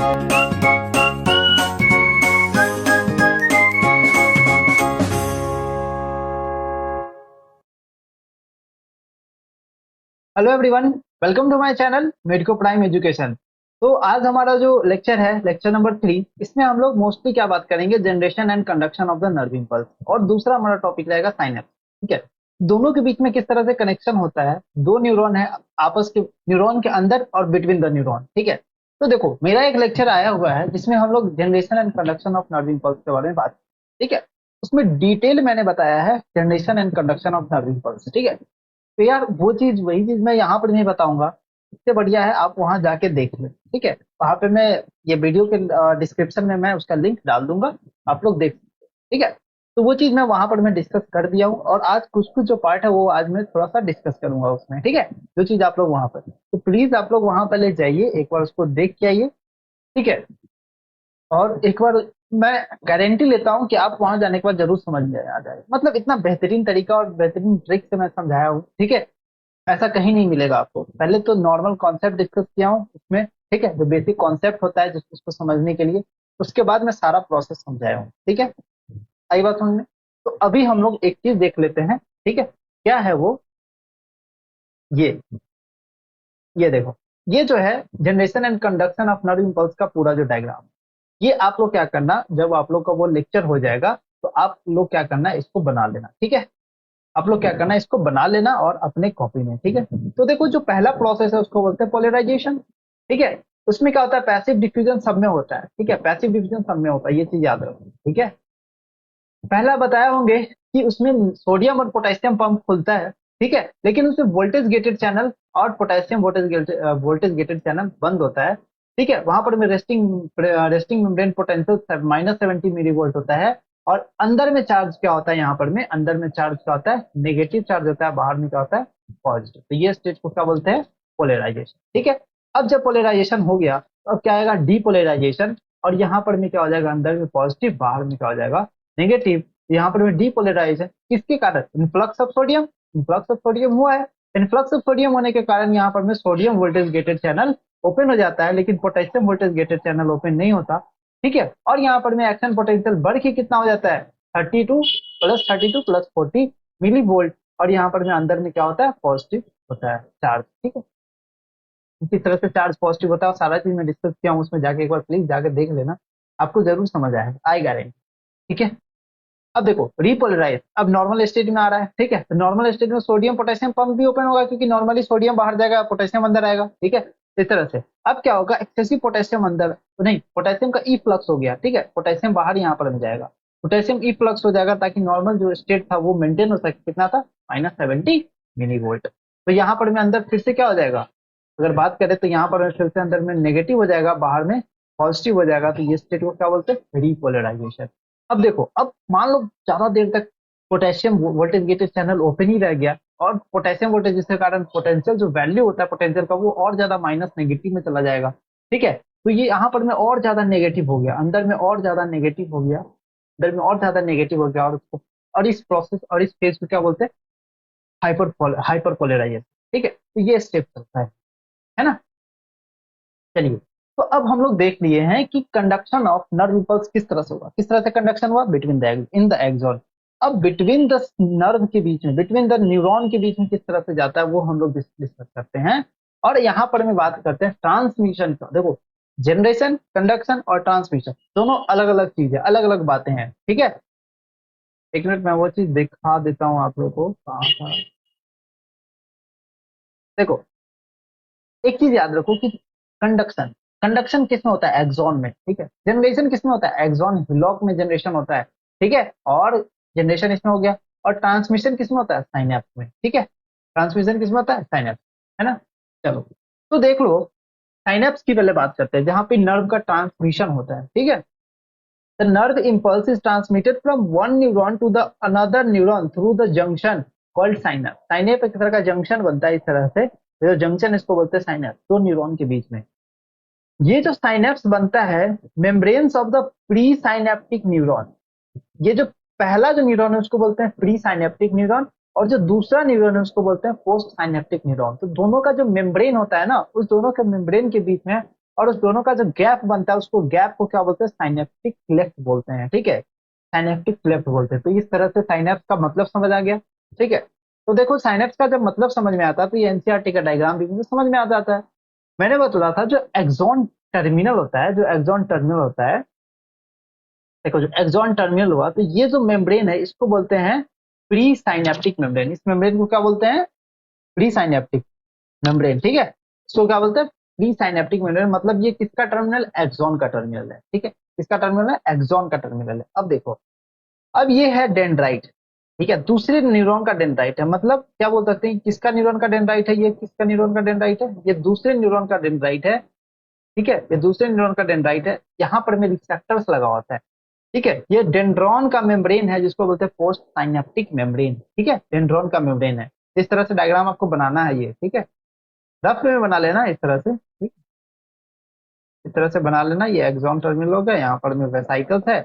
Hello everyone, welcome to my channel Medico Prime Education. तो आज हमारा जो लेक्चर है, लेक्चर नंबर 3, इसमें हम लोग मोस्टली क्या बात करेंगे, generation and conduction of the nerve impulse. और दूसरा हमारा टॉपिक रहेगा साइनेप्स। ठीक है, दोनों के बीच में किस तरह से कनेक्शन होता है, दो न्यूरॉन है आपस के, न्यूरॉन के अंदर और बिटवीन द न्यूरॉन। ठीक है, तो देखो मेरा एक लेक्चर आया हुआ है जिसमें हम लोग generation and conduction of nerve impulse के बारे में बात। ठीक है, उसमें डिटेल मैंने बताया है generation and conduction of nerve impulse. ठीक है, तो यार वो चीज, वही चीज मैं यहाँ पर नहीं बताऊंगा। इससे बढ़िया है आप वहां जाके देख लें। ठीक है, वहां पे मैं ये वीडियो के डिस्क्रिप्शन में मैं उसका लिंक डाल दूंगा, आप लोग देख सकते हैं। ठीक है, तो वो चीज मैं डिस्कस कर दिया हूँ, और आज कुछ कुछ जो पार्ट है वो आज मैं थोड़ा सा डिस्कस करूंगा उसमें। ठीक है, जो चीज आप लोग वहां पर, तो प्लीज आप लोग वहां पहले जाइए, एक बार उसको देख के आइए। ठीक है, और एक बार मैं गारंटी लेता हूँ कि आप वहां जाने के बाद जरूर समझ में आ जाएगा। मतलब इतना बेहतरीन तरीका और बेहतरीन ट्रिक से मैं समझाया हूँ। ठीक है, ऐसा कहीं नहीं मिलेगा आपको। पहले तो नॉर्मल कॉन्सेप्ट डिस्कस किया हूँ उसमें। ठीक है, जो बेसिक कॉन्सेप्ट होता है जिसको उसको समझने के लिए, उसके बाद मैं सारा प्रोसेस समझाया हूँ। ठीक है, आई बात समझ में? तो अभी हम लोग एक चीज देख लेते हैं। ठीक है, क्या है वो, ये ये देखो, ये जो है generation and conduction of nerve impulse का पूरा जो डायग्राम, ये आप लोग क्या करना, जब आप लोग का वो लेक्चर हो जाएगा तो आप लोग क्या करना, इसको बना लेना। ठीक है, आप लोग क्या करना, इसको बना लेना और अपने कॉपी में। ठीक है, तो देखो जो पहला प्रोसेस है उसको बोलते हैं पोलराइजेशन। ठीक है, उसमें क्या होता है, पैसिव डिफ्यूजन सब में होता है। ठीक है, पैसिव डिफ्यूजन सब में होता है, ये चीज याद रखो। ठीक है, पहला बताया होंगे कि उसमें सोडियम और पोटेशियम पंप खुलता है। ठीक है, लेकिन उसमें वोल्टेज गेटेड चैनल और पोटेशियम वोल्टेज गेटेड चैनल बंद होता है। ठीक है, वहां पर में resting membrane potential -70 milli volt होता है। और अंदर में चार्ज क्या होता है, यहाँ पर में अंदर में चार्ज क्या होता है, नेगेटिव चार्ज होता है, बाहर में क्या होता है, पॉजिटिव। तो ये स्टेज को क्या बोलते हैं, पोलराइजेशन। ठीक है, अब जब पोलराइजेशन हो गया तो अब क्या आएगा, डीपोलराइजेशन। और यहाँ पर में क्या हो जाएगा, अंदर में पॉजिटिव, बाहर में क्या हो जाएगा, नेगेटिव। यहाँ पर में डीपोलराइजेशन किसके कारण, influx of sodium. Influx of sodium हुआ है, इन्फ्लक्स ऑफ सोडियम होने के कारण यहाँ पर में sodium voltage gated channel open हो जाता है, लेकिन potassium voltage gated channel open नहीं होता। ठीक है, और यहाँ पर में एक्शन पोटेंशियल बढ़ के कितना हो जाता है, 32 + 40 + 40 मिली वोल्ट। और यहाँ पर में अंदर में क्या होता है, पॉजिटिव होता है चार्ज। ठीक है, किस तरह से चार्ज पॉजिटिव होता है और सारा चीज मैं डिस्कस किया हूँ उसमें, जाके एक बार प्लीज जाके देख लेना, आपको जरूर समझ आएगा गारंटी। ठीक है, अब देखो रिपोलराइज, अब नॉर्मल स्टेट में आ रहा है। ठीक है, तो नॉर्मल स्टेट में सोडियम पोटेशियम पंप भी ओपन होगा, क्योंकि नॉर्मली सोडियम बाहर जाएगा, पोटेशियम अंदर आएगा। ठीक है, इस तरह से अब क्या होगा, एक्सेसिव पोटेशियम अंदर, तो नहीं, पोटेशियम का ई फ्लक्स हो गया। ठीक है, पोटेशियम बाहर यहाँ पर मिल जाएगा, पोटेशियम ई फ्लक्स हो जाएगा, ताकि नॉर्मल जो स्टेट था वो मेंटेन हो सके। कितना था, -70 मिली वोल्ट। तो यहाँ पर में अंदर फिर से क्या हो जाएगा, अगर बात करें तो यहाँ पर फिर से अंदर में नेगेटिव हो जाएगा, बाहर में पॉजिटिव हो जाएगा। तो ये स्टेट को क्या बोलते हैं, रिपोलराइजेशन। अब देखो, अब मान लो ज्यादा देर तक potassium voltage gated channel open ही रह गया, और पोटेशियम वोल्टेज जिसके कारण पोटेंशियल जो वैल्यू होता है पोटेंशियल का, वो और ज्यादा माइनस नेगेटिव में चला जाएगा। ठीक है, तो ये यहाँ पर में और ज्यादा नेगेटिव हो गया, अंदर में और ज्यादा नेगेटिव हो गया, अंदर में और ज्यादा नेगेटिव हो गया, और उसको, और इस प्रोसेस और इस फेज को क्या बोलते हैं, हाइपर पोलराइजेशन। ठीक है, तो ये स्टेप चलता है ना। चलिए, तो अब हम लोग देख लिए हैं कि कंडक्शन ऑफ नर्व इम्पल्स किस तरह से हुआ, किस तरह से कंडक्शन हुआ, between the in the axon. अब बिटवीन द नर्व के बीच में, बिटवीन द न्यूरॉन के बीच में किस तरह से जाता है, वो हम लोग डिस्कस करते हैं। और यहाँ पर मैं बात करते हैं ट्रांसमिशन का। देखो, जनरेशन, कंडक्शन और ट्रांसमिशन दोनों अलग अलग चीज है, अलग अलग बातें हैं। ठीक है, एक मिनट मैं वो चीज दिखा देता हूँ आप लोग को, कहाँ था। देखो, एक चीज याद रखो कि कंडक्शन, कंडक्शन किस में होता है, एक्सॉन में। ठीक है, जनरेशन किस में होता है, एक्सॉन हिलॉक में जनरेशन होता है। ठीक है, और जनरेशन इसमें हो गया। और ट्रांसमिशन किस में होता है, साइनेप्स में। ठीक है, ट्रांसमिशन किस में होता है, साइनेप्स, है ना। चलो, तो देख लो, साइनेप्स की पहले बात करते हैं, जहां पे नर्व का ट्रांसमिशन होता है। ठीक है, the nerve impulse is transmitted from one neuron to the another neuron through the junction called synapse. Synapse एक तरह का जंक्शन बनता है इस तरह से, जो जंक्शन इसको बोलते हैं साइनेप्स, दो न्यूरॉन के बीच में। ये जो साइनेप्स बनता है, membranes of the pre synaptic neuron, ये जो पहला जो न्यूरॉन है उसको बोलते हैं प्री साइनेप्टिक न्यूरॉन, और जो दूसरा न्यूरॉन है उसको बोलते हैं पोस्ट साइनेप्टिक न्यूरॉन। तो दोनों का जो मेम्ब्रेन होता है ना, उस दोनों के मेम्ब्रेन के बीच में और उस दोनों का जो गैप बनता है उसको गैप को क्या बोलते हैं, साइनेप्टिक क्लेफ्ट बोलते हैं। ठीक है, साइनेप्टिक क्लेफ्ट बोलते हैं। तो इस तरह से साइनेप्स का मतलब समझ आ गया। ठीक है, तो देखो साइनेप्स का जब मतलब समझ में आता है तो ये एनसीईआरटी का डायग्राम भी मुझे समझ में आ जाता है। मैंने बता था जो एक्सॉन टर्मिनल होता है, जो एक्सॉन टर्मिनल होता है, देखो जो एक्सॉन टर्मिनल हुआ तो ये जो मेम्ब्रेन है इसको बोलते हैं प्री साइनेप्टिक मेम्ब्रेन। इस मेम्ब्रेन को क्या बोलते हैं, प्री साइनेप्टिक मेम्ब्रेन। ठीक है, इसको क्या बोलते हैं, प्री साइनेप्टिक मेम्ब्रेन। मतलब ये किसका टर्मिनल, एक्सॉन का टर्मिनल है। ठीक है, किसका टर्मिनल है, एक्सॉन का टर्मिनल है। अब देखो, अब ये है डेंड्राइट। ठीक है, दूसरे न्यूरॉन का डेंड्राइट है। मतलब क्या बोल सकते हैं, किसका न्यूरॉन का डेंड्राइट है, ये किसका न्यूरॉन का डेंड्राइट है, ये दूसरे न्यूरॉन का डेंड्राइट है। ठीक है, ये दूसरे न्यूरॉन का डेंड्राइट है। यहाँ पर में रिसेप्टर्स लगा होता है। ठीक है, ये डेंड्रॉन का मेम्ब्रेन है जिसको बोलते हैं पोस्ट साइनेप्टिक मेम्ब्रेन। ठीक है, डेंड्रॉन का मेम्ब्रेन है। इस तरह से डायग्राम आपको बनाना है ये। ठीक है, रफ में बना लेना इस तरह से। ठीक, इस तरह से बना लेना। ये एक्सॉन टर्मिनल हो गया, यहाँ पर में वेसाइकल्स है।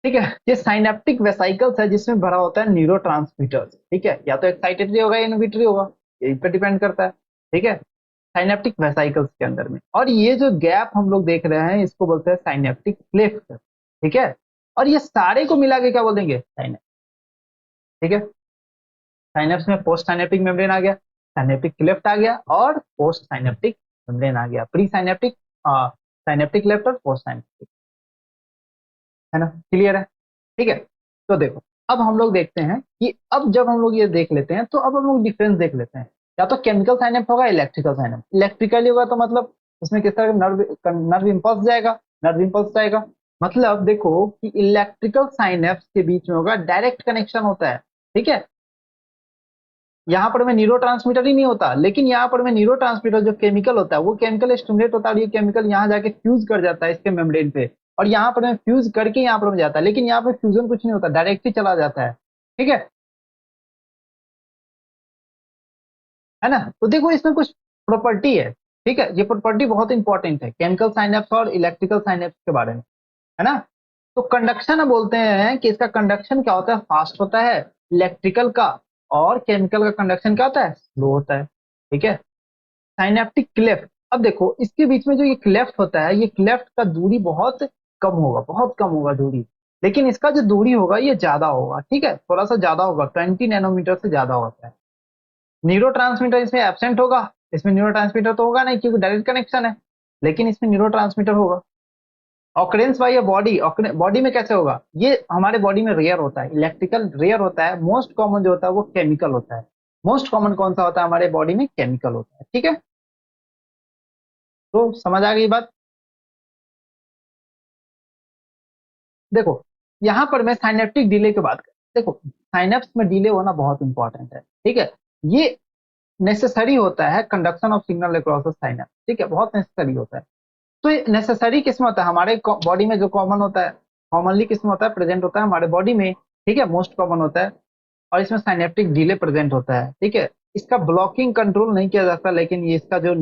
ठीक है, ये साइनेप्टिक वेसाइकल्स है जिसमें भरा होता है न्यूरो। ठीक है, या तो एक्साइटेटरी होगा या इनहिबिटरी होगा, ये पे डिपेंड करता है। ठीक है, साइनेप्टिक वेसाइकल्स के अंदर में। और ये जो गैप हम लोग देख रहे हैं इसको बोलते हैं साइनेप्टिक क्लेफ्ट। ठीक है, और ये सारे को मिला के क्या बोलेंगे, साइनेप्स। ठीक है, साइनेप्स में पोस्ट साइनेप्टिक मेम्ब्रेन आ गया, साइनेप्टिक क्लेफ्ट आ गया, और पोस्ट साइनेप्टिक मेम्ब्रेन आ गया, प्री साइनेप्टिक, साइनेप्टिक क्लेफ्ट और पोस्ट साइनेप्टिक। है ना, क्लियर है। ठीक है, तो देखो अब हम लोग देखते हैं कि अब जब हम लोग ये देख लेते हैं तो अब हम लोग डिफरेंस देख लेते हैं। या तो केमिकल साइनेप्स होगा, इलेक्ट्रिकल साइनेप्स। इलेक्ट्रिकली होगा तो मतलब उसमें किस तरह का नर्व नर्व इम्पल्स जाएगा, नर्व इम्पल्स जाएगा। मतलब देखो कि इलेक्ट्रिकल साइनेप्स के बीच में होगा डायरेक्ट कनेक्शन होता है। ठीक है, यहाँ पर में न्यूरो ही नहीं होता, लेकिन यहाँ पर में न्यूरो जो केमिकल होता है वो केमिकल स्टिमुलेट होता है, और ये केमिकल यहाँ जाके फ्यूज कर जाता है इसके मेम्ब्रेन पे, और यहाँ पर में फ्यूज करके यहाँ पर में जाता है। लेकिन यहाँ पे फ्यूजन कुछ नहीं होता, डायरेक्ट ही चला जाता है। ठीक है ना। तो देखो इसमें कुछ प्रॉपर्टी है। ठीक है, ये प्रॉपर्टी बहुत इंपॉर्टेंट है केमिकल साइनेप्स और इलेक्ट्रिकल साइनेप्स के बारे में। है ना, तो कंडक्शन बोलते हैं कि इसका कंडक्शन क्या होता है, फास्ट होता है इलेक्ट्रिकल का, और केमिकल का कंडक्शन क्या होता है, स्लो होता है। ठीक है, साइनेप्टिक क्लेफ्ट। अब देखो इसके बीच में जो ये क्लेफ्ट होता है, ये क्लेफ्ट का दूरी बहुत कम होगा, बहुत कम होगा दूरी। लेकिन इसका जो दूरी होगा ये ज्यादा होगा। ठीक है, थोड़ा सा ज्यादा होगा, 20 नैनोमीटर से ज्यादा होता है। न्यूरो इसमें एबसेंट होगा। इसमें न्यूरो तो होगा नहीं क्योंकि डायरेक्ट कनेक्शन है, लेकिन इसमें न्यूरो होगा। ऑकरेंस बाय बॉडी, बॉडी में कैसे होगा, ये हमारे बॉडी में रेयर होता है, इलेक्ट्रिकल रेयर होता है। मोस्ट कॉमन जो होता है वो केमिकल होता है। मोस्ट कॉमन कौन सा होता है हमारे बॉडी में, केमिकल होता है। ठीक है, तो समझ आ गई बात। देखो यहाँ पर मैं साइनेप्टिक डिले की बात कर, देखो साइनेप्स में डिले होना बहुत इंपॉर्टेंट है। ठीक है, ये नेसेसरी होता है conduction of signal across the synapse. ठीक है, बहुत नेसेसरी होता है। तो ये नेसेसरी किसमें होता है, हमारे बॉडी में जो कॉमन होता है, कॉमनली किसमें होता है, प्रेजेंट होता है हमारे बॉडी में। ठीक है, मोस्ट कॉमन होता है, और इसमें साइनेप्टिक डिले प्रेजेंट होता है। ठीक है, इसका ब्लॉकिंग कंट्रोल नहीं किया जाता, लेकिन ये इसका जो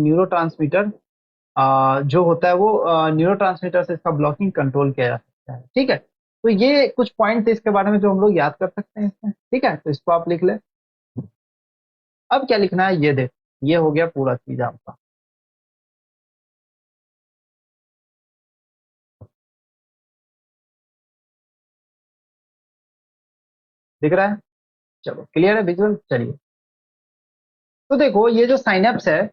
जो होता है वो से इसका ब्लॉकिंग कंट्रोल किया जा सकता है। ठीक है, तो ये कुछ पॉइंट है इसके बारे में जो हम लोग याद कर सकते हैं इसमें। ठीक है, तो इसको आप लिख ले। अब क्या लिखना है ये देख, ये हो गया पूरा चीज आपका। दिख रहा है, चलो क्लियर है विजुअल, चलिए। तो देखो ये जो साइनेप्स है,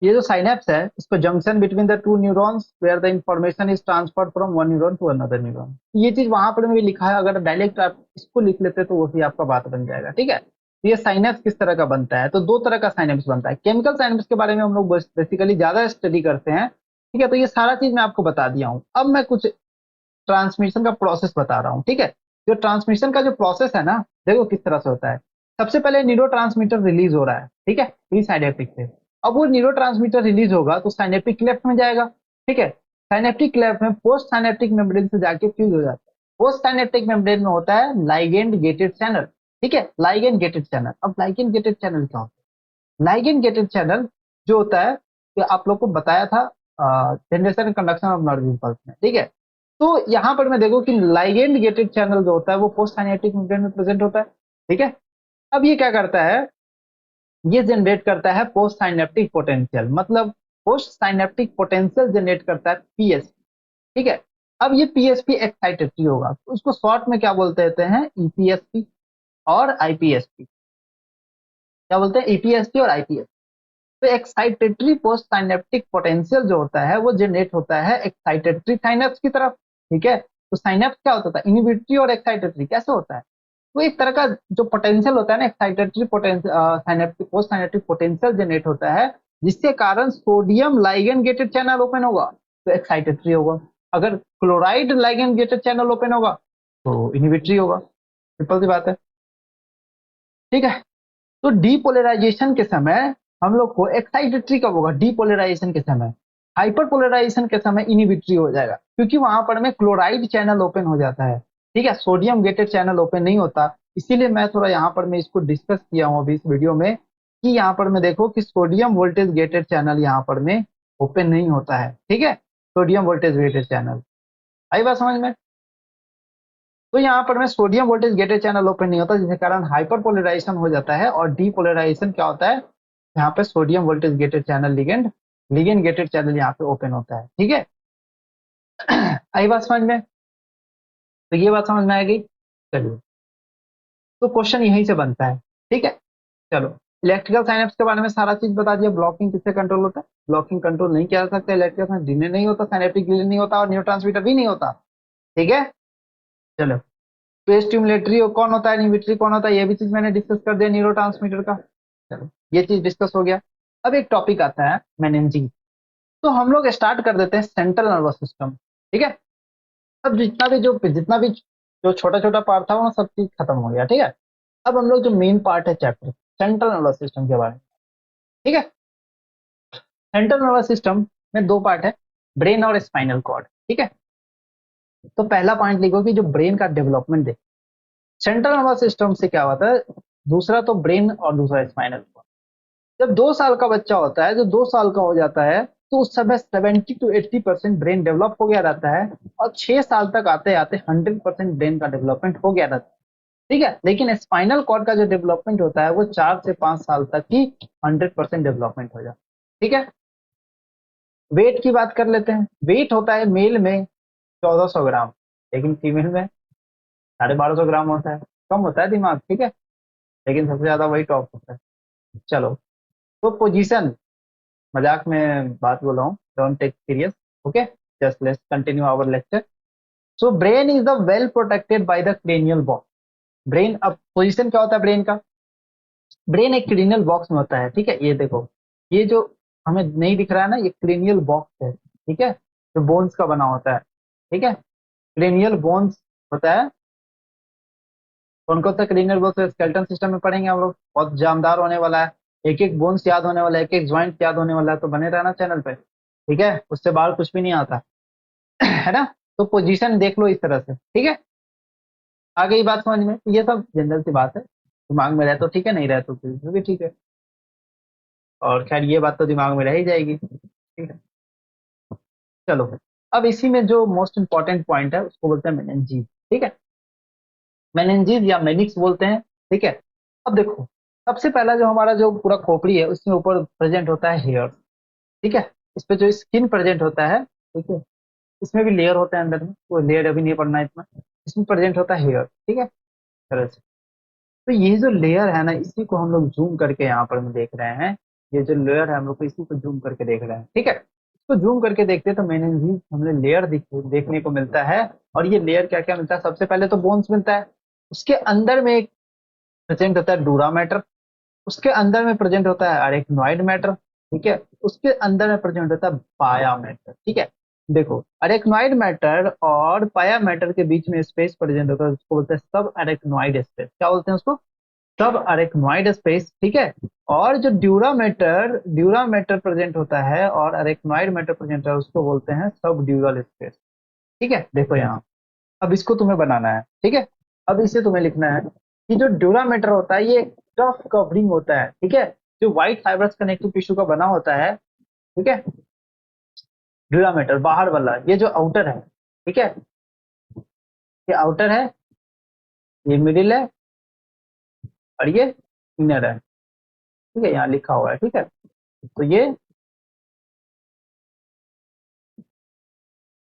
ये जो साइनेप्स है इसको junction between the two neurons where the information is transferred from one neuron to another neuron. ये चीज वहां पर भी लिखा है, अगर डायरेक्ट आप इसको लिख लेते तो वही आपका बात बन जाएगा। ठीक है, तो ये साइनेप्स किस तरह का बनता है, तो दो तरह का साइनेप्स बनता है। केमिकल साइनेप्स के बारे में हम लोग बेसिकली ज्यादा स्टडी करते हैं। ठीक है, तो ये सारा चीज मैं आपको बता दिया हूँ। अब मैं कुछ ट्रांसमिशन का प्रोसेस बता रहा हूँ। ठीक है, जो ट्रांसमिशन का जो प्रोसेस है ना, देखो किस तरह से होता है। सबसे पहले न्यूरो रिलीज हो रहा है। ठीक है, प्री साइनेप्टिक से। अब वो न्यूरो रिलीज होगा तो साइनेप्टिक क्लेफ्ट में जाएगा। ठीक है, साइनेप्टिक क्लेफ्ट में पोस्ट साइनेप्टिक मेम्ब्रेन से जाके फ्यूज हो जाता है। पोस्ट साइनेप्टिक मेम्ब्रेन में होता है लाइगेंड गेटेड चैनल। ठीक है, लाइगेंड गेटेड चैनल। अब लाइगेंड गेटेड चैनल क्या होता है, लाइगेंड गेटेड चैनल जो होता है, कि आप लोग को बताया था generation and conduction of nerve impulse में। ठीक है, तो यहाँ पर मैं देखो कि लाइगेंड गेटेड चैनल जो होता है वो पोस्ट साइनेप्टिक मेम्ब्रेन में प्रेजेंट होता है। ठीक है, अब ये क्या करता है, ये जनरेट करता है पोस्ट साइनेप्टिक पोटेंशियल, मतलब पोस्ट साइनेप्टिक पोटेंशियल जनरेट करता है पीएसपी। ठीक है, अब ये पीएसपी एक्साइटेटरी होगा, तो उसको शॉर्ट में क्या बोलते हैं, ईपीएसपी और आईपीएसपी। क्या बोलते हैं, ईपीएसपी और आईपीएसपी। तो एक्साइटेटरी पोस्ट साइनेप्टिक पोटेंशियल जो होता है वो जनरेट होता है एक्साइटेटरी साइनेप्स की तरफ। ठीक है, तो साइनेप्स क्या होता था, इनिबिटरी और एक्साइटेटरी कैसे होता है, वो एक तरह का जो पोटेंशियल होता है ना, excitatory synaptic post synaptic potential generate होता है, जिसके कारण sodium ligand gated channel open होगा तो एक्साइटेटरी होगा, अगर chloride ligand gated channel open होगा तो इनिबिटरी होगा। सिंपल सी बात है। ठीक है, तो डीपोलराइजेशन के समय हम लोग को एक्साइटेटरी कब होगा, डीपोलराइजेशन के समय। हाइपर पोलराइजेशन के समय इनिबिटरी हो जाएगा, क्योंकि वहां पर में क्लोराइड चैनल ओपन हो जाता है। ठीक है, सोडियम गेटेड चैनल ओपन नहीं होता, इसीलिए मैं थोड़ा यहाँ पर मैं इसको डिस्कस किया हूँ अभी इस वीडियो में, कि यहाँ पर मैं देखो कि सोडियम वोल्टेज गेटेड चैनल यहाँ पर में ओपन नहीं होता है। ठीक है, सोडियम वोल्टेज गेटेड चैनल, आई बात समझ में। तो यहाँ पर में sodium voltage gated channel open नहीं होता, जिसके कारण हाइपर पोलराइजेशन हो जाता है, और डीपोलराइजेशन क्या होता है, यहाँ पे sodium voltage gated channel ligand ligand gated channel यहाँ पे ओपन होता है। ठीक है, आई बात समझ में। तो ये बात समझ में आ गई। चलिए, तो क्वेश्चन यहीं से बनता है। ठीक है, चलो, इलेक्ट्रिकल साइनेप्स के बारे में सारा चीज बता दिया। ब्लॉकिंग किससे कंट्रोल होता है, ब्लॉकिंग कंट्रोल नहीं किया जा सकता, इलेक्ट्रिकल साइनेप्स डिले नहीं होता, साइनेप्टिक डिले नहीं होता, और न्यूरोट्रांसमीटर भी नहीं होता। ठीक है, चलो, तो स्टिमुलेटरी कौन होता है, इनहिबिटरी कौन होता है, ये भी चीज मैंने डिस्कस कर दिया न्यूरोट्रांसमीटर का। चलो, ये चीज डिस्कस हो गया। अब एक टॉपिक आता है मेनिंजिंग। तो हम लोग स्टार्ट कर देते हैं सेंट्रल नर्वस सिस्टम। ठीक है, अब जितना भी जो छोटा छोटा पार्ट था वो सब चीज खत्म हो गया। ठीक है, अब हम लोग जो मेन पार्ट है चैप्टर सेंट्रल नर्वस सिस्टम के बारे में। ठीक है, सेंट्रल नर्वस सिस्टम में दो पार्ट है, ब्रेन और स्पाइनल कॉर्ड। ठीक है, तो पहला पॉइंट लिखो कि जो ब्रेन का डेवलपमेंट है सेंट्रल नर्वस सिस्टम से क्या होता है, दूसरा तो ब्रेन और दूसरा स्पाइनल कॉर्ड। जब 2 साल का बच्चा होता है, जो 2 साल का हो जाता है, तो उस समय 70 to 80% ब्रेन डेवलप हो गया रहता है, और 6 साल तक आते आते 100% ब्रेन का डेवलपमेंट हो गया रहता है। ठीक है, लेकिन स्पाइनल कॉर्ड का जो डेवलपमेंट होता है वो 4 से 5 साल तक ही 100% डेवलपमेंट हो जाता है। ठीक है, वेट की बात कर लेते हैं। वेट होता है मेल में 1400 ग्राम, लेकिन फीमेल में 1250 ग्राम होता है। कम होता है दिमाग, ठीक है, लेकिन सबसे ज्यादा वही टॉप होता है। चलो, तो पोजीशन, मजाक में बात बोल रहा हूँ, don't take serious. Okay, just let's continue our lecture. So brain is the well protected by the cranial box. Brain, अब पोजीशन क्या होता है ब्रेन का, ब्रेन एक क्रेनियल बॉक्स में होता है। ठीक है, ये देखो, ये जो हमें नहीं दिख रहा है ना, ये क्रेनियल बॉक्स है। ठीक है, जो बोन्स का बना होता है। ठीक है, क्रेनियल बोन्स होता है। कौन कौन सा क्रेनियल बोन्स स्केलेटन सिस्टम में पढ़ेंगे हम लोग, बहुत जानदार होने वाला है। एक एक बोन्स याद होने वाला है, एक एक ज्वाइंट याद होने वाला है, तो बने रहना चैनल पे। ठीक है, उससे बाहर कुछ भी नहीं आता है ना। तो पोजीशन देख लो इस तरह से। ठीक है, आ गई बात समझ में। ये सब जनरल सी बात है, दिमाग में रहे तो ठीक है, नहीं रहे तो फिर भी ठीक है। और खैर ये बात तो दिमाग में रह ही जाएगी। ठीक है, चलो, अब इसी में जो मोस्ट इंपॉर्टेंट पॉइंट है उसको बोलते हैं मेनिंजीज। ठीक है, मेनिंजीज या मेनिक्स बोलते हैं। ठीक है, अब देखो, सबसे पहला जो हमारा जो पूरा खोपड़ी है उसमें ऊपर प्रेजेंट होता है हेयर। ठीक है, इस पे जो स्किन प्रेजेंट होता है, ठीक है, इसमें भी लेयर होता है अंदर में, वो लेयर अभी नहीं पढ़ना है इतना। इसमें प्रेजेंट होता है हेयर। ठीक है, इस तरह से। तो ये जो लेयर है ना, इसी को हम लोग जूम करके यहाँ पर हम देख रहे हैं। ये जो लेयर है हम लोग को इसी को जूम करके देख रहे हैं। ठीक है, इसको जूम करके देखते हैं तो मेनिंजीज हमें लेयर देखने को मिलता है। और ये लेयर क्या क्या मिलता है, सबसे पहले तो बोन्स मिलता है, उसके अंदर में एक प्रेजेंट होता है डूरा मैटर, उसके अंदर में प्रेजेंट होता है अरेक्नोइड मैटर। ठीक है, उसके अंदर में प्रेजेंट होता है पाया मैटर। ठीक है, देखो, अरेक्नोइड मैटर और पाया मैटर के बीच में स्पेस प्रेजेंट होता है, उसको बोलते हैं सब अरेक्नोइड स्पेस। क्या बोलते हैं उसको, सब अरेक्नोइड स्पेस। ठीक है, और जो ड्यूरा मैटर प्रेजेंट होता है और अरेक्नोइड मैटर प्रेजेंट है, उसको बोलते हैं सब ड्यूरल स्पेस। ठीक है, देखो यहाँ, अब इसको तुम्हें बनाना है। ठीक है, अब इसे तुम्हें लिखना है कि जो ड्यूरा मैटर होता है ये टफ कवरिंग होता है। ठीक है, जो व्हाइट फाइब्रस कनेक्टिव टिश्यू का बना होता है। ठीक है, ड्यूरा मैटर बाहर वाला, ये जो आउटर है। ठीक है, ये आउटर है, ये मिडिल है, और ये इनर है। ठीक है, यहाँ लिखा हुआ है। ठीक है, तो ये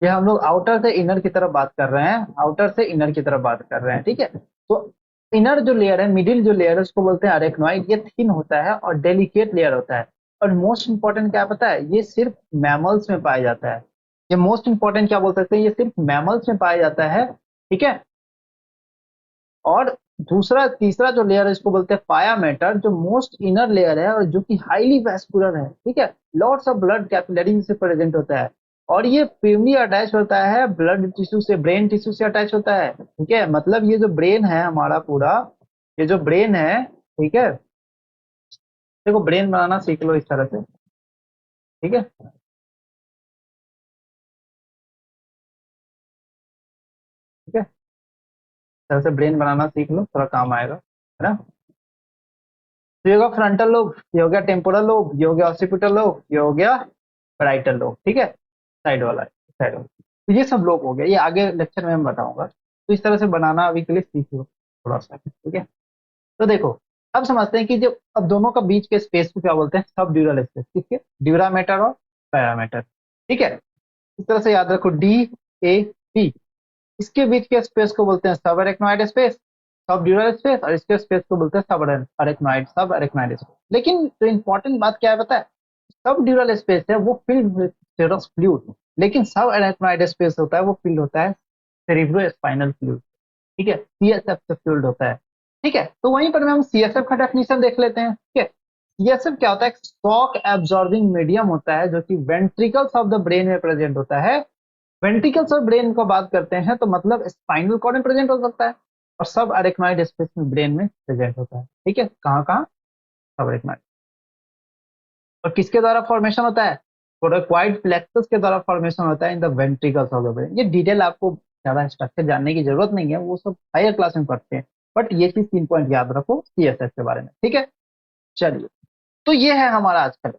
हम लोग आउटर से इनर की तरफ बात कर रहे हैं, आउटर से इनर की तरफ बात कर रहे हैं। ठीक है, तो इनर जो लेयर है, मिडिल जो लेयर है, उसको बोलते हैं अरेक्नोइड। ये थिन होता है और डेलिकेट लेयर होता है। और मोस्ट इंपॉर्टेंट क्या पता है, ये सिर्फ मैमल्स में पाया जाता है। ये मोस्ट इंपॉर्टेंट क्या बोल सकते हैं, ये सिर्फ मैमल्स में पाया जाता है। ठीक है, और दूसरा तीसरा जो लेयर है इसको बोलते हैं पाया मैटर, जो मोस्ट इनर लेयर है और जो कि हाईली वैस्कुलर है। ठीक है, लॉट्स ऑफ ब्लड कैपिलरी से प्रेजेंट होता है। और ये प्रिमली अटैच होता है ब्लड टिश्यू से, ब्रेन टिश्यू से अटैच होता है। ठीक है, मतलब ये जो ब्रेन है हमारा पूरा, ये जो ब्रेन है, ठीक है, देखो ब्रेन बनाना सीख लो इस तरह से। ठीक है, इस ठीक है, इस तरह से ब्रेन बनाना सीख लो, थोड़ा काम आएगा, है ना। तो ये हो गया फ्रंटल लोब, ये हो गया टेम्पोरल लोब, ये हो गया ऑसिपिटल लोब, ये हो गया पैराइटल लोब। ठीक है, साइड वाला, साइड वाला। तो ये सब लोग हो गए, ये आगे लेक्चर में मैं बताऊंगा। तो इस तरह से बनाना अभी के लिए सीख लो थोड़ा सा। ठीक है, तो देखो अब समझते हैं कि जो अब दोनों का बीच के स्पेस को क्या बोलते हैं, सब ड्यूरल स्पेस। ठीक है, ड्यूरामेटर और पैरामीटर। ठीक है, इस तरह से याद रखो, डी ए पी, इसके बीच के स्पेस को बोलते हैं सब अरेक्नोइड स्पेस, सब ड्यूरल स्पेस, और इसके स्पेस को बोलते हैं सब अरेक्नोइड स्पेस। लेकिन जो इंपॉर्टेंट बात क्या है पता है, सब ड्यूरल स्पेस है वो फिल्ड विद सेरस फ्लूइड, लेकिन सब अरेक्नोइड स्पेस होता है वो फील्ड होता है सेरिब्रो स्पाइनल फ्लूइड। ठीक है, सीएसएफ से फील्ड होता है। ठीक है, तो वहीं पर में हम सीएसएफ का डेफिनेशन देख लेते हैं। ठीक है, सीएसएफ क्या होता है, शॉक एब्जॉर्बिंग मीडियम होता है जो कि वेंट्रिकल्स ऑफ द ब्रेन में प्रेजेंट होता है। वेंट्रिकल्स और ब्रेन को बात करते हैं तो मतलब स्पाइनल कॉर्ड में प्रेजेंट हो सकता है, और सब अरेक्नोइड स्पेस में ब्रेन में प्रेजेंट होता है। ठीक है, कहाँ कहाँ, सब अरेक्नोइड। और किसके द्वारा फॉर्मेशन होता है, कोरकोइड प्लेक्सस के द्वारा फॉर्मेशन होता है in the ventricles of the brain. ये डिटेल आपको ज्यादा स्ट्रक्चर जानने की जरूरत नहीं है, वो सब हायर क्लास में पढ़ते हैं। बट ये चीज 3 पॉइंट याद रखो सीएसएफ के बारे में। ठीक है, चलिए, तो ये है हमारा आज का।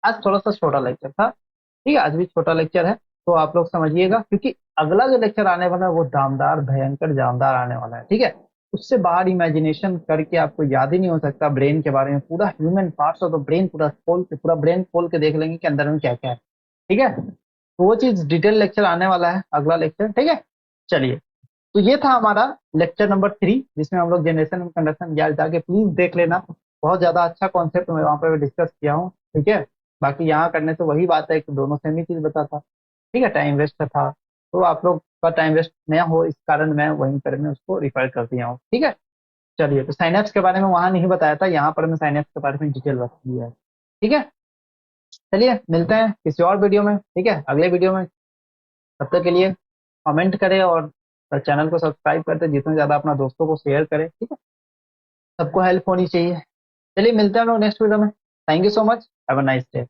आज थोड़ा सा छोटा लेक्चर था। ठीक है, आज भी छोटा लेक्चर है, तो आप लोग समझिएगा, क्योंकि अगला जो लेक्चर आने वाला है वो दामदार भयंकर जानदार आने वाला है। ठीक है, उससे बाहर इमेजिनेशन करके आपको याद ही नहीं हो सकता ब्रेन के बारे में, पूरा human parts of the brain पूरा खोल के, पूरा ब्रेन खोल के देख लेंगे कि अंदर में क्या क्या है। ठीक है, तो वो चीज डिटेल लेक्चर आने वाला है, अगला लेक्चर। ठीक है, चलिए, तो ये था हमारा लेक्चर नंबर 3, जिसमें हम लोग जनरेशन एंड कंडक्शन, जाके प्लीज देख लेना। बहुत ज्यादा अच्छा कॉन्सेप्ट मैं वहाँ पे डिस्कस किया हूँ। ठीक है, बाकी यहाँ करने से वही बात है कि दोनों सेम ही चीज बताता। ठीक है, टाइम वेस्ट था, तो आप लोग का टाइम वेस्ट न हो इस कारण मैं वहीं पर मैं उसको रिफर कर दिया हूँ। ठीक है, चलिए, तो साइनेप्स के बारे में वहां नहीं बताया था, यहाँ पर मैं साइनेप्स के बारे में डिटेल बता दिया है। ठीक है, चलिए मिलते हैं किसी और वीडियो में। ठीक है, अगले वीडियो में। तब तक के लिए कमेंट करें और चैनल को सब्सक्राइब करते, जितने ज्यादा अपना दोस्तों को शेयर करें। ठीक है, सबको हेल्प होनी चाहिए। चलिए मिलते हैं हम लोग नेक्स्ट वीडियो में। Thank you so much, have a nice day.